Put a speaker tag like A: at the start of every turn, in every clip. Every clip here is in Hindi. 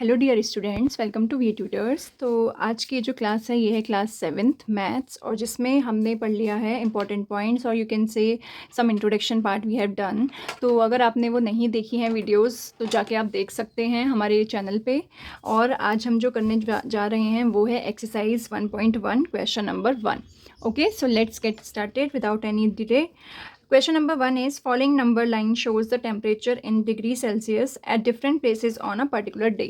A: Hello dear students, welcome to we tutors. तो आज की जो क्लास है ये है क्लास 7th मैथ्स, और जिसमें हमने पढ़ लिया है इंपॉर्टेंट पॉइंट्स और you can say some introduction part we have done. तो अगर आपने वो नहीं देखी हैं वीडियोस तो जाके आप देख सकते हैं हमारे चैनल पे। और आज हम जो करने जा रहे हैं वो है exercise 1.1 question number 1। Okay, so let's get started without any delay. Question number 1 is following number line shows the temperature in degree Celsius at different places on a particular day,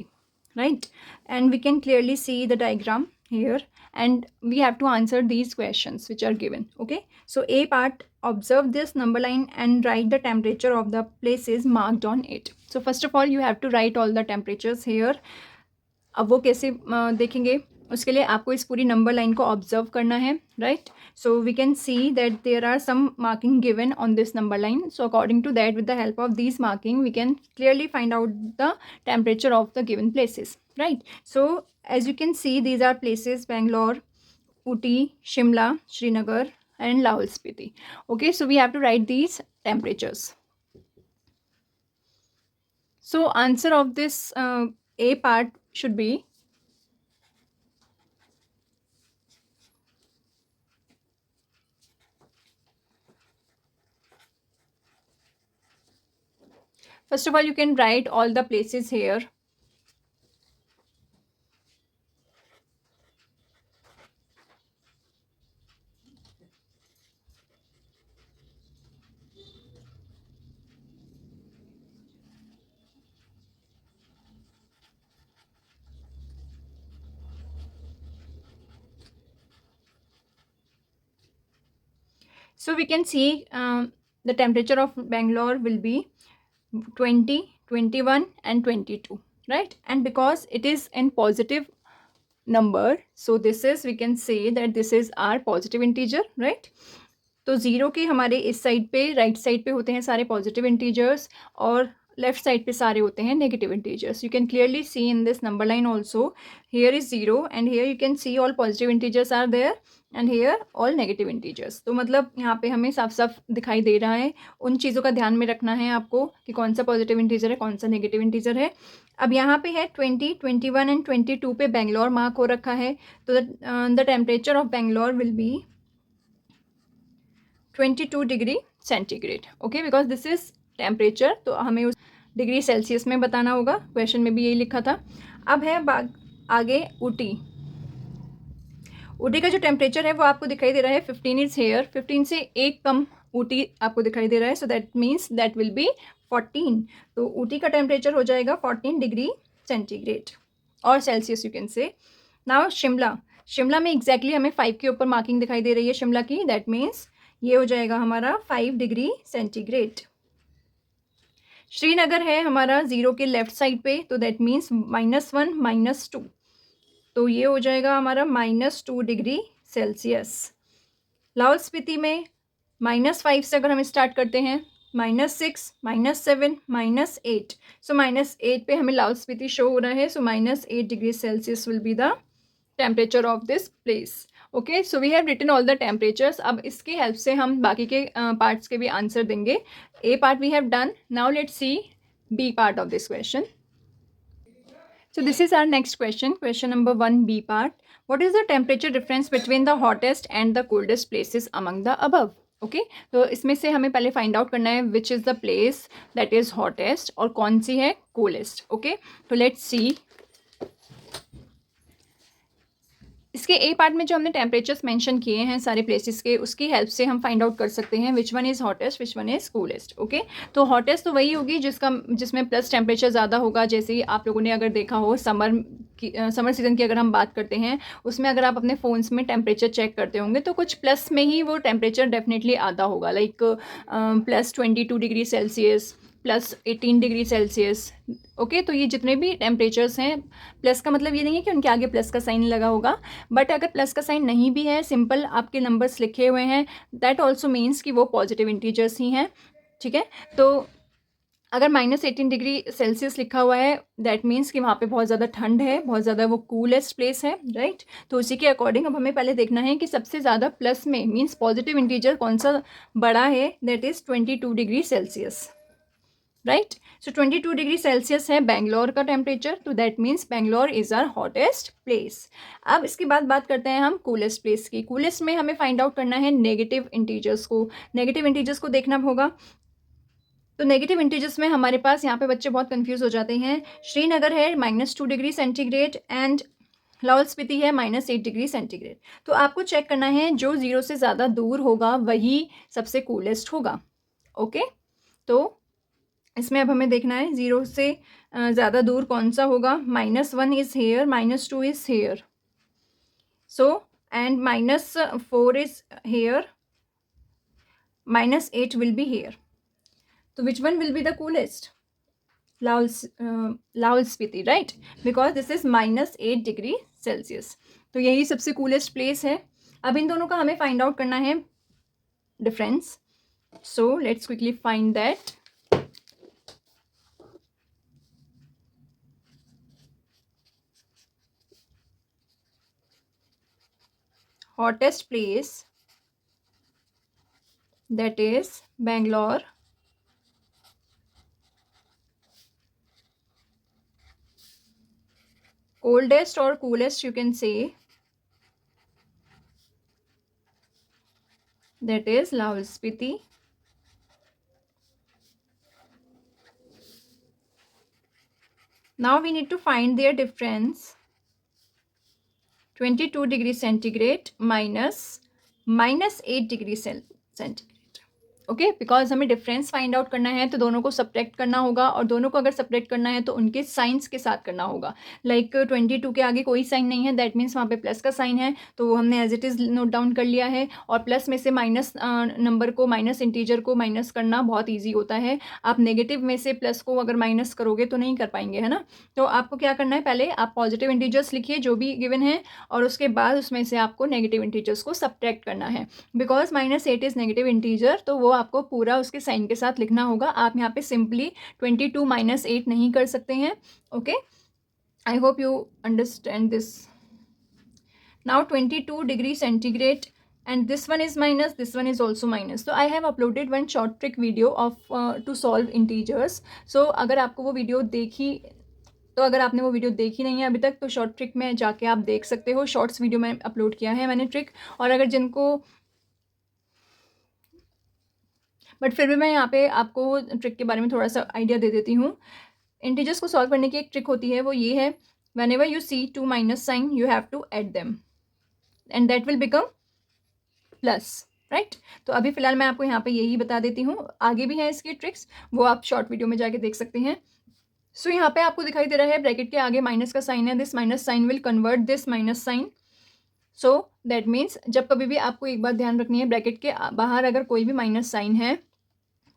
A: right? And we can clearly see the diagram here, and we have to answer these questions which are given. Okay, so A part, observe this number line and write the temperature of the places marked on it. So first of all you have to write all the temperatures here. अब वो कैसे देखेंगे, उसके लिए आपको इस पूरी नंबर लाइन को ऑब्जर्व करना है, right? So we can see that there are some marking given on this number line. So according to that, with the help of this marking we can clearly find out the temperature of the given places, right? So as you can see these are places Bangalore, Ooty, Shimla, Srinagar and Lahaul Spiti. Okay, so we have to write these temperatures. So answer of this A part should be first of all you can write all the places here. So we can see the temperature of Bangalore will be 20, 21 and 22, right? And because it is in positive number, so this is, we can say that this is our positive integer, right? तो ज़ीरो के हमारे इस साइड पे, राइट साइड पे होते हैं सारे पॉजिटिव इंटीजर्स, और लेफ्ट साइड पे सारे होते हैं negative integers. You can clearly see in this number line also, here is zero and here you can see all positive integers are there and here all negative integers. तो मतलब यहाँ पे हमें साफ साफ दिखाई दे रहा है. उन चीज़ों का ध्यान में रखना है आपको कि कौन सा पॉजिटिव इंटीजर है, कौन सा नेगेटिव इंटीजर है. अब यहाँ पे है 20, 21 एंड 22 पे बेंगलोर मार्क हो रखा है. तो the temperature of Bangalore will be 22 degree centigrade. Okay, because this is temperature, तो हमें उस डिग्री सेल्सियस में बताना होगा. क्वेश्चन में भी यही लिखा था. अब है आगे ऊटी. ऊटी का जो टेम्परेचर है वो आपको दिखाई दे रहा है 15 इज हेयर. 15 से एक कम ऊटी आपको दिखाई दे रहा है, सो that means that will be 14. तो ऊटी का टेम्परेचर हो जाएगा 14 डिग्री सेंटीग्रेड और सेल्सियस, यू कैन से. नाउ शिमला. शिमला में एग्जैक्टली हमें 5 के ऊपर मार्किंग दिखाई दे रही है शिमला की. दैट मीन्स ये हो जाएगा हमारा 5 डिग्री सेंटीग्रेड. श्रीनगर है हमारा 0 के लेफ्ट साइड पे, तो दैट मीन्स -1 -2, तो ये हो जाएगा हमारा -2 डिग्री सेल्सियस. लाहौल स्पीति में -5 से अगर हम स्टार्ट करते हैं, -6, -7, -8, सो -8 पे हमें लाहौल स्पीति शो हो रहा है. So -8 degree Celsius will be the temperature of this place. Okay, so we have written all the temperatures. अब इसकी हेल्प से हम बाकी के पार्ट्स के भी आंसर देंगे. A part we have done. Now let's see B part of this question. So this is our next question, question number 1B part. What is the temperature difference between the hottest and the coldest places among the above? Okay, तो इसमें से हमें पहले फाइंड आउट करना है which is the place that is hottest और कौन सी है coolest. Okay, तो let's see. इसके ए पार्ट में जो हमने टेम्परेचर्स मेंशन किए हैं सारे प्लेसेस के, उसकी हेल्प से हम फाइंड आउट कर सकते हैं which one is hottest, which one is coolest. Okay, तो हॉटेस्ट तो वही होगी जिसमें प्लस टेम्परेचर ज़्यादा होगा. जैसे आप लोगों ने अगर देखा हो समर सीज़न की अगर हम बात करते हैं, उसमें अगर आप अपने फ़ोन्स में टेम्परेचर चेक करते होंगे तो कुछ प्लस में ही वो टेम्परेचर डेफिनेटली आता होगा, like +22 degree Celsius, +18 degree Celsius. Okay, तो ये जितने भी टेम्परेचर्स हैं, प्लस का मतलब ये नहीं है कि उनके आगे प्लस का साइन लगा होगा, बट अगर प्लस का साइन नहीं भी है, सिंपल आपके नंबर्स लिखे हुए हैं, दैट ऑल्सो मीन्स कि वो पॉजिटिव इंटीजर्स ही हैं. ठीक है, तो अगर -18 डिग्री सेल्सियस लिखा हुआ है, दैट मीन्स कि वहाँ पे बहुत ज़्यादा ठंड है, बहुत ज़्यादा वो कूलेस्ट प्लेस है, राइट? तो उसी के अकॉर्डिंग अब हमें पहले देखना है कि सबसे ज़्यादा प्लस में मीन्स पॉजिटिव इंटीजर कौन सा बड़ा है. That is 22 degree Celsius. Right. So 22 degree Celsius है बेंगलोर का टेम्परेचर, तो that means Bangalore is our hottest place. अब इसके बाद बात करते हैं हम कूलेस्ट प्लेस की। कूलेस्ट में हमें फाइंड आउट करना है नेगेटिव इंटीजर्स को, नेगेटिव इंटीजर्स को देखना होगा। तो नेगेटिव इंटीजर्स में हमारे पास यहाँ पे बच्चे बहुत कंफ्यूज हो जाते हैं। श्रीनगर है -2 degree centigrade and Lahaul Spiti है -8 डिग्री सेंटीग्रेड। तो आपको चेक करना है जो 0 से ज़्यादा दूर होगा वही सबसे कूलेस्ट होगा। ओके, तो इसमें अब हमें देखना है 0 से ज़्यादा दूर कौन सा होगा। -1 is here, -2 is here, so and -4 is here, -8 will be here. तो which one will be the coolest? Lahaul Spiti, right, because this is -8 degree Celsius. तो यही सबसे कूलेस्ट प्लेस है। अब इन दोनों का हमें फाइंड आउट करना है difference. So let's quickly find that. Hottest place, that is Bangalore, coldest or coolest you can say, that is Lahaul Spiti. Now we need to find their difference. 22 degree centigrade minus -8 degree centigrade. Okay, because हमें डिफरेंस फाइंड आउट करना है तो दोनों को सब्ट्रैक्ट करना होगा, और दोनों को अगर सब्ट्रैक्ट करना है तो उनके साइंस के साथ करना होगा। लाइक 22 के आगे कोई साइन नहीं है, दैट मीन्स वहाँ पे प्लस का साइन है, तो वो हमने as it is note down कर लिया है। और प्लस में से माइनस नंबर को, माइनस इंटीजर को माइनस करना बहुत ईजी होता है। आप नेगेटिव में से प्लस को अगर माइनस करोगे तो नहीं कर पाएंगे, है ना। तो आपको क्या करना है, पहले आप पॉजिटिव इंटीजर्स लिखिए जो भी गिवन है, और उसके बाद उसमें से आपको नेगेटिव इंटीजर्स को सब्ट्रैक्ट करना है। बिकॉज -8 इज़ नेगेटिव इंटीजर, तो वो आपको पूरा उसके साइन के साथ लिखना होगा। आप यहाँ पे सिंपली 22 -8 नहीं कर सकते हैं। Okay, I hope you understand this. Now 22 degree centigrade and this one is minus, this one is also minus. So I have uploaded one short trick video of to solve integers. So अगर आपको वो वीडियो देखी, तो अगर आपने वो वीडियो देखी नहीं है अभी तक तो शॉर्ट ट्रिक में जाके आप देख सकते हो। शॉर्ट्स वीडियो में अपलोड किया है मैंने ट्रिक। और अगर जिनको, बट फिर भी मैं यहाँ पे आपको ट्रिक के बारे में थोड़ा सा आइडिया दे देती हूँ। इंटीजर्स को सॉल्व करने की एक ट्रिक होती है, वो ये है, whenever you see 2 minus sign you have to add them and that will become plus, right. तो अभी फिलहाल मैं आपको यहाँ पे यही बता देती हूँ, आगे भी हैं इसकी ट्रिक्स, वो आप शॉर्ट वीडियो में जाके देख सकते हैं। सो यहाँ पे आपको दिखाई दे रहा है ब्रैकेट के आगे माइनस का साइन है, this minus sign will convert this minus sign. So that means जब कभी भी आपको एक बात ध्यान रखनी है, ब्रैकेट के बाहर अगर कोई भी माइनस साइन है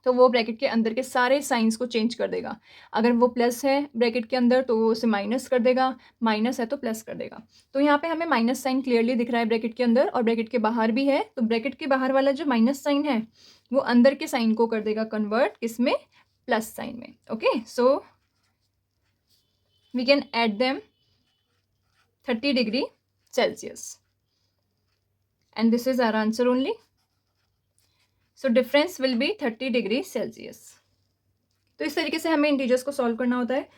A: तो वो ब्रैकेट के अंदर के सारे साइंस को चेंज कर देगा। अगर वो प्लस है ब्रैकेट के अंदर तो वो उसे माइनस कर देगा, माइनस है तो प्लस कर देगा। तो यहाँ पे हमें माइनस साइन क्लियरली दिख रहा है ब्रैकेट के अंदर, और ब्रैकेट के बाहर भी है। तो ब्रैकेट के बाहर वाला जो माइनस साइन है वो अंदर के साइन को कर देगा कन्वर्ट, किसमें, प्लस साइन में। Okay, so we can add them 30 degree Celsius and this is our answer only. So difference will be 30 degree Celsius. तो इस तरीके से हमें इंटीजर्स को सॉल्व करना होता है।